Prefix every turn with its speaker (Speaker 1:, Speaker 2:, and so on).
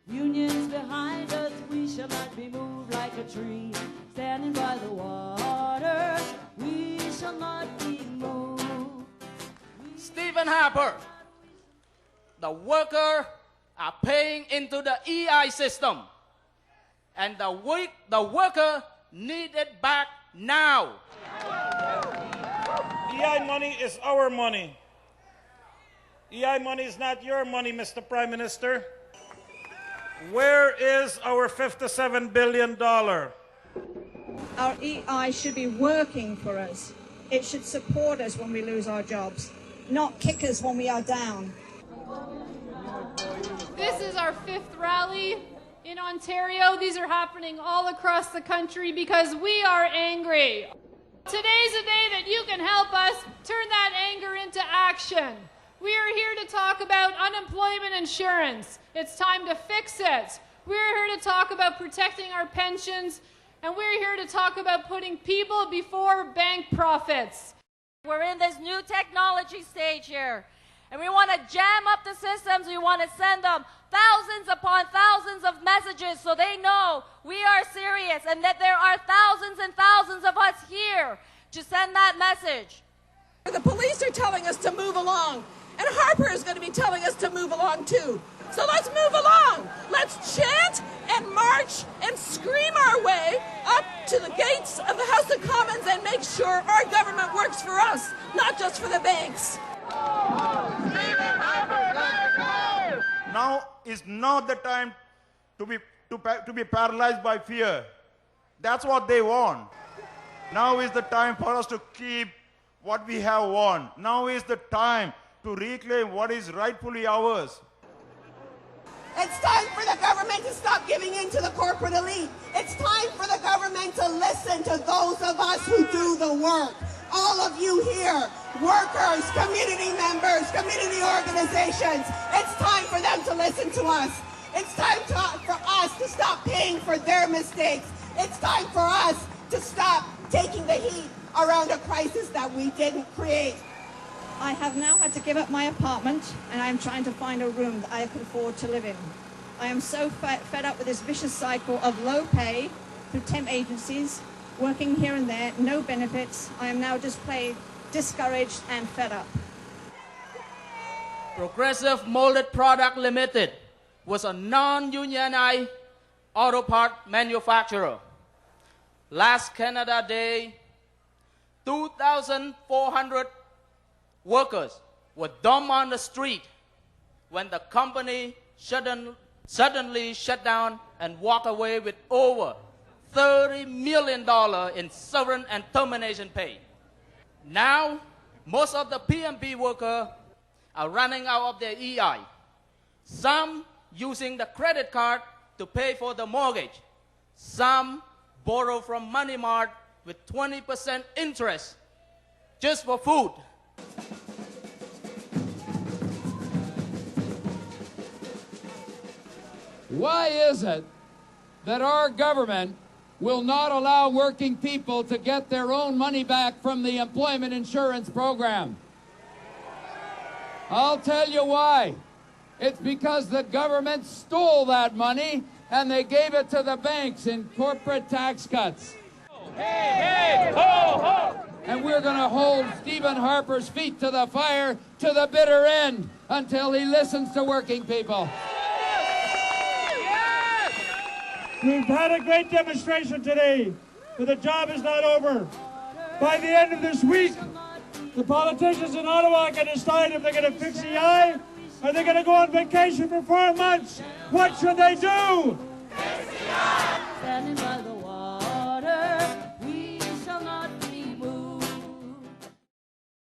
Speaker 1: Unions behind us, we shall not be moved like a tree. Standing by the water, we shall not be moved.
Speaker 2: Stephen Harper, the worker are paying into the EI system, and the worker need it back now.
Speaker 3: EI money is our money. EI money is not your money, Mr. Prime Minister. Where is our $57 billion?
Speaker 4: Our EI should be working for us. It should support us when we lose our jobs, not kick us when we are down.
Speaker 5: This is our 5th rally in Ontario. These are happening all across the country because we are angry. Today's a day that you can help us turn that anger into action. We are here to talk about unemployment insurance. It's time to fix it. We're here to talk about protecting our pensions, and we're here to talk about putting people before bank profits.
Speaker 6: We're in this new technology stage here, and we want to jam up the systems. We want to send them thousands upon thousands of messages so they know we are serious and that there are thousands and thousands of us here to send that message.
Speaker 4: The police are telling us to move along, and Harper is going to be telling us to move along too. So let's move along. Let's chant and march and scream our way up to the gates of the House of Commons and make sure our government works for us, not just for the banks.
Speaker 7: Now is not the time to be paralyzed by fear. That's what they want. Now is the time for us to keep what we have won. Now is the time to reclaim what is rightfully ours.
Speaker 4: It's time for the government to stop giving in to the corporate elite. It's time for the government to listen to those of us who do the work. All of you here, workers, community members, community organizations, it's time for them to listen to us. It's time for us to stop paying for their mistakes. It's time for us to stop taking the heat around a crisis that we didn't create. I have now had to give up my apartment, and I am trying to find a room that I can afford to live in. I am so fed up with this vicious cycle of low pay through temp agencies, working here and there, no benefits. I am now just plain discouraged and fed up.
Speaker 2: Progressive Molded Product Limited was a non-unionized auto part manufacturer. Last Canada Day, 2,400 workers were dumped on the street when the company suddenly shut down and walked away with over $30 million in severance and termination pay. Now, most of the PMP workers are running out of their EI. Some using the credit card to pay for the mortgage. Some borrow from Money Mart with 20% interest just for food.
Speaker 8: Why is it that our government will not allow working people to get their own money back from the employment insurance program? I'll tell you why. It's because the government stole that money and they gave it to the banks in corporate tax cuts. Hey, hey, ho, ho! And we're going to hold Stephen Harper's feet to the fire to the bitter end until he listens to working people.
Speaker 3: We've had a great demonstration today, but the job is not over. By the end of this week, the politicians in Ottawa can decide if they're going to fix EI or they're going to go on vacation for 4 months. What should they do? Fix EI!